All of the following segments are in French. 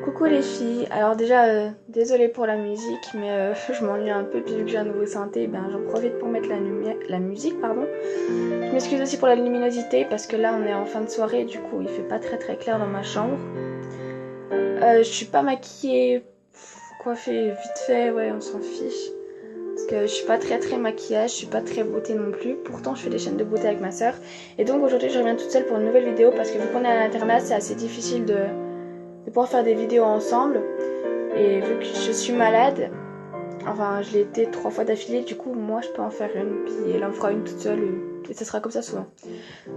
Coucou les filles, alors déjà désolée pour la musique mais je m'ennuie un peu puis vu que j'ai un nouveau synthé, ben j'en profite pour mettre la musique pardon. Je m'excuse aussi pour la luminosité parce que là on est en fin de soirée, du coup il fait pas très clair dans ma chambre. Je suis pas maquillée, coiffée vite fait, ouais on s'en fiche. Parce que je suis pas très maquillage, je suis pas très beauté non plus. Pourtant je fais des chaînes de beauté avec ma soeur. Et donc aujourd'hui je reviens toute seule pour une nouvelle vidéo parce que vu qu'on est à l'internat c'est assez difficile de pouvoir faire des vidéos ensemble. Et vu que je suis malade, enfin je l'ai été 3 fois d'affilée, du coup moi je peux en faire une, puis elle en fera une toute seule, et ça sera comme ça souvent.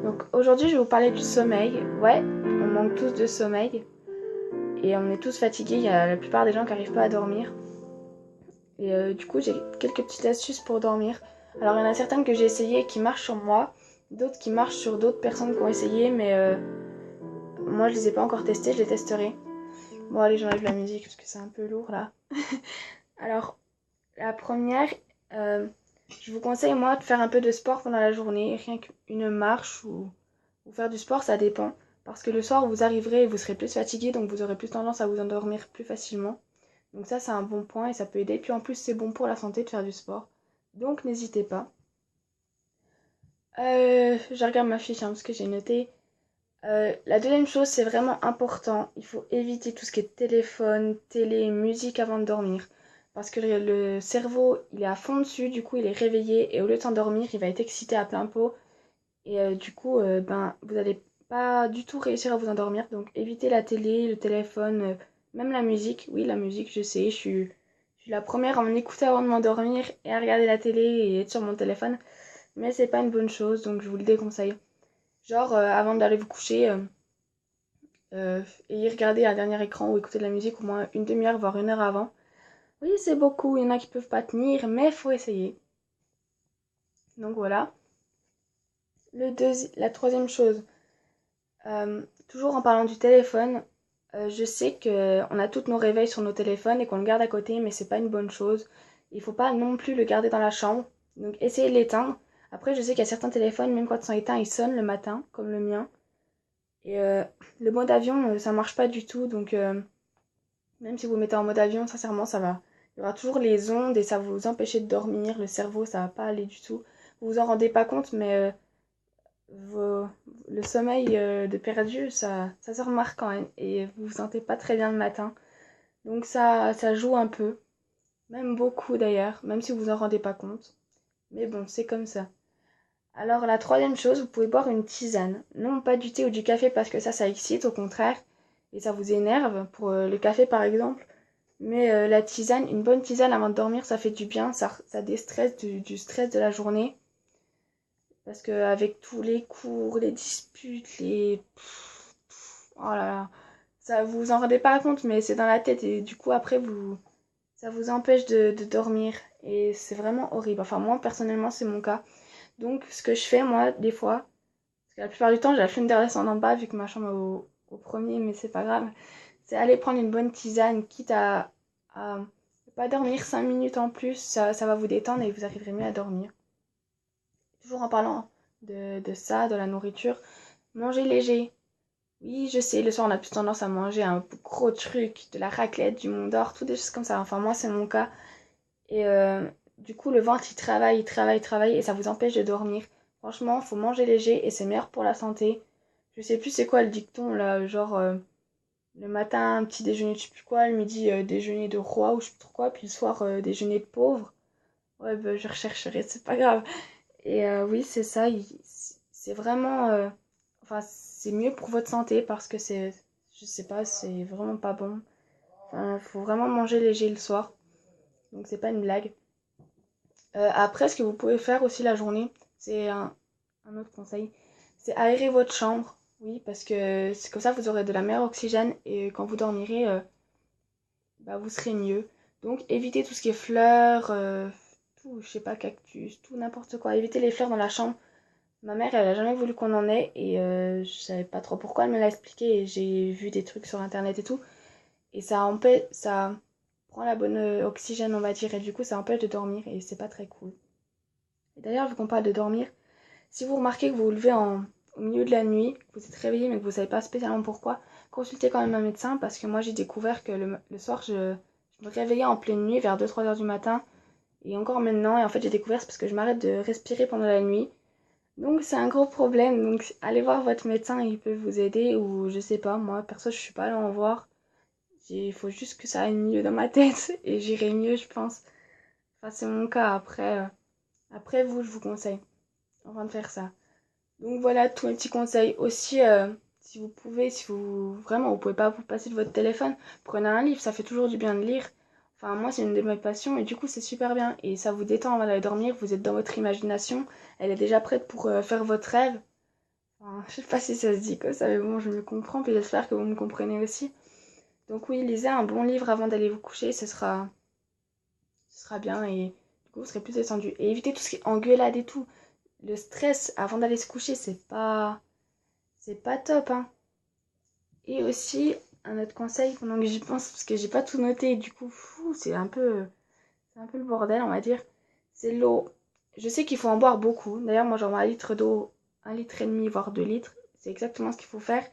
Donc aujourd'hui je vais vous parler du sommeil. Ouais, on manque tous de sommeil, et on est tous fatigués, il y a la plupart des gens qui n'arrivent pas à dormir. Et du coup j'ai quelques petites astuces pour dormir. Alors il y en a certaines que j'ai essayées qui marchent sur moi, d'autres qui marchent sur d'autres personnes qui ont essayé, mais moi je les ai pas encore testées, je les testerai. Bon allez j'enlève la musique parce que c'est un peu lourd là. Alors la première, euh, je vous conseille moi de faire un peu de sport pendant la journée, rien qu'une marche ou faire du sport, ça dépend. Parce que le soir, vous arriverez et vous serez plus fatigué, donc vous aurez plus tendance à vous endormir plus facilement. Donc ça, c'est un bon point et ça peut aider. Puis en plus, c'est bon pour la santé de faire du sport. Donc n'hésitez pas. Je regarde ma fiche hein, parce que j'ai noté. La deuxième chose, c'est vraiment important. Il faut éviter tout ce qui est téléphone, télé, musique avant de dormir. Parce que le cerveau, il est à fond dessus, du coup, il est réveillé et au lieu de s'endormir, il va être excité à plein pot. Et du coup, ben, vous n'allez pas du tout réussir à vous endormir. Donc, évitez la télé, le téléphone, même la musique. Oui, la musique, je sais, je suis la première à en écouter avant de m'endormir et à regarder la télé et être sur mon téléphone. Mais c'est pas une bonne chose, donc je vous le déconseille. Genre, avant d'aller vous coucher, et regarder un dernier écran ou écouter de la musique au moins une demi-heure, voire 1 heure avant. Oui, c'est beaucoup, il y en a qui peuvent pas tenir, mais faut essayer. Donc voilà. La troisième chose, toujours en parlant du téléphone, je sais que on a tous nos réveils sur nos téléphones et qu'on le garde à côté, mais c'est pas une bonne chose. Il faut pas non plus le garder dans la chambre. Donc essayez de l'éteindre. Après, je sais qu'il y a certains téléphones, même quand ils sont éteints, ils sonnent le matin, comme le mien. Et le mode avion, ça marche pas du tout, donc même si vous mettez en mode avion, sincèrement, ça va. Il y aura toujours les ondes et ça va vous empêcher de dormir. Le cerveau, ça va pas aller du tout. Vous vous en rendez pas compte, mais vos- le sommeil de perdu, ça se remarque quand même. Et vous vous sentez pas très bien le matin. Donc ça joue un peu. Même beaucoup d'ailleurs, même si vous vous en rendez pas compte. Mais bon, c'est comme ça. Alors la troisième chose, vous pouvez boire une tisane. Non pas du thé ou du café parce que ça excite, au contraire. Et ça vous énerve. Pour le café par exemple. Mais la tisane, une bonne tisane avant de dormir, ça fait du bien, ça déstresse du stress de la journée. Parce que avec tous les cours, les disputes, oh là là, ça vous vous en rendez pas compte, mais c'est dans la tête et du coup après ça vous empêche de dormir et c'est vraiment horrible. Enfin moi personnellement c'est mon cas. Donc ce que je fais moi des fois, parce que la plupart du temps j'ai la flemme de redescendre en bas vu que ma chambre est au premier, mais c'est pas grave, c'est aller prendre une bonne tisane, quitte à pas dormir 5 minutes en plus, ça va vous détendre et vous arriverez mieux à dormir. Toujours en parlant de ça, de la nourriture, manger léger. Oui, je sais, le soir on a plus tendance à manger un gros truc, de la raclette, du Mont d'Or, tout des choses comme ça. Enfin, moi c'est mon cas. Et du coup, le ventre il travaille et ça vous empêche de dormir. Franchement, faut manger léger et c'est meilleur pour la santé. Je sais plus c'est quoi le dicton là, genre le matin petit déjeuner de je sais plus quoi, le midi déjeuner de roi ou je sais plus trop quoi, puis le soir déjeuner de pauvre. Ouais, bah, je rechercherai, c'est pas grave. Et oui, c'est ça, c'est vraiment enfin, c'est mieux pour votre santé parce que je sais pas, c'est vraiment pas bon. Enfin, faut vraiment manger léger le soir. Donc c'est pas une blague. Après, ce que vous pouvez faire aussi la journée, c'est un autre conseil, c'est aérer votre chambre. Oui, parce que c'est comme ça vous aurez de la meilleure oxygène et quand vous dormirez, bah, vous serez mieux. Donc évitez tout ce qui est fleurs, tout, je sais pas, cactus, tout n'importe quoi. Évitez les fleurs dans la chambre. Ma mère, elle a jamais voulu qu'on en ait et je savais pas trop pourquoi elle me l'a expliqué et j'ai vu des trucs sur internet et tout. Et ça prend la bonne oxygène, on va dire, et du coup ça empêche de dormir et c'est pas très cool. Et d'ailleurs, vu qu'on parle de dormir, si vous remarquez que vous vous levez au milieu de la nuit, que vous êtes réveillé mais que vous savez pas spécialement pourquoi, consultez quand même un médecin parce que moi j'ai découvert que le soir je me réveillais en pleine nuit vers 2-3 heures du matin et encore maintenant et en fait j'ai découvert c'est parce que je m'arrête de respirer pendant la nuit. Donc c'est un gros problème, donc allez voir votre médecin, il peut vous aider ou je sais pas, moi perso je suis pas allée en voir. Il faut juste que ça aille mieux dans ma tête et j'irai mieux je pense. Enfin c'est mon cas après vous je vous conseille enfin de faire ça. Donc voilà tous mes petits conseils. Aussi, si vous pouvez, si vous vraiment vous pouvez pas vous passer de votre téléphone, prenez un livre, ça fait toujours du bien de lire. Enfin moi c'est une de mes passions et du coup c'est super bien. Et ça vous détend avant d'aller dormir, vous êtes dans votre imagination, elle est déjà prête pour faire votre rêve. Enfin, je sais pas si ça se dit comme ça, mais bon je me comprends, puis j'espère que vous me comprenez aussi. Donc oui, lisez un bon livre avant d'aller vous coucher, ce sera bien et du coup vous serez plus détendu. Et évitez tout ce qui est engueulade et tout. Le stress avant d'aller se coucher, c'est pas top, hein. Et aussi, un autre conseil pendant que j'y pense, parce que j'ai pas tout noté, et du coup, fou, c'est un peu le bordel, on va dire. C'est l'eau. Je sais qu'il faut en boire beaucoup. D'ailleurs, moi, j'en bois un litre d'eau, 1,5 litre, voire 2 litres. C'est exactement ce qu'il faut faire.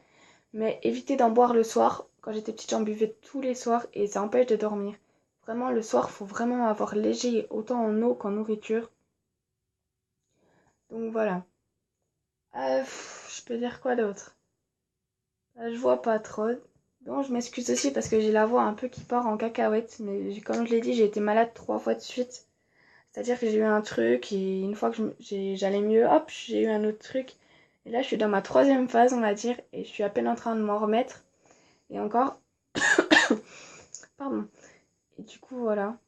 Mais évitez d'en boire le soir. Quand j'étais petite, j'en buvais tous les soirs et ça empêche de dormir. Vraiment, le soir, faut vraiment avoir léger, autant en eau qu'en nourriture. Donc voilà. Je peux dire quoi d'autre? Je vois pas trop. Bon, je m'excuse aussi parce que j'ai la voix un peu qui part en cacahuète, mais comme je l'ai dit, j'ai été malade 3 fois de suite. C'est-à-dire que j'ai eu un truc et une fois que j'allais mieux, hop, j'ai eu un autre truc. Et là, je suis dans ma troisième phase, on va dire, et je suis à peine en train de m'en remettre. Et encore, pardon. Et du coup, voilà.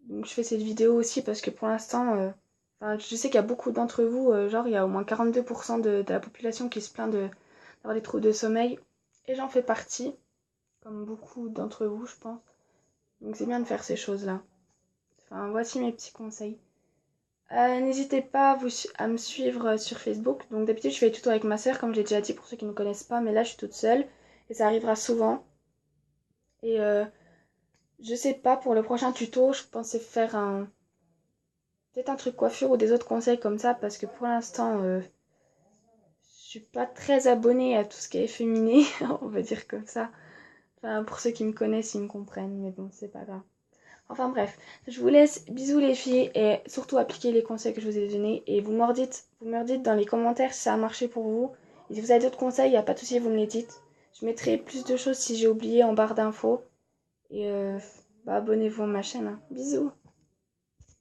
Donc, je fais cette vidéo aussi parce que pour l'instant, enfin, je sais qu'il y a beaucoup d'entre vous, genre, il y a au moins 42% de la population qui se plaint d'avoir des troubles de sommeil. Et j'en fais partie, comme beaucoup d'entre vous, je pense. Donc c'est bien de faire ces choses-là. Enfin, voici mes petits conseils. N'hésitez pas à me suivre sur Facebook. Donc d'habitude, je fais les tutos avec ma soeur, comme j'ai déjà dit pour ceux qui ne me connaissent pas, mais là, je suis toute seule. Et ça arrivera souvent. Et je sais pas, pour le prochain tuto, je pensais faire peut-être un truc coiffure ou des autres conseils comme ça, parce que pour l'instant, je suis pas très abonnée à tout ce qui est féminin, on va dire comme ça. Enfin, pour ceux qui me connaissent, ils me comprennent, mais bon, c'est pas grave. Enfin bref, je vous laisse. Bisous les filles et surtout appliquez les conseils que je vous ai donnés. Et vous me redites dans les commentaires si ça a marché pour vous. Et si vous avez d'autres conseils, il n'y a pas de souci, vous me les dites. Je mettrai plus de choses si j'ai oublié en barre d'infos. Et bah, abonnez-vous à ma chaîne, hein. Bisous.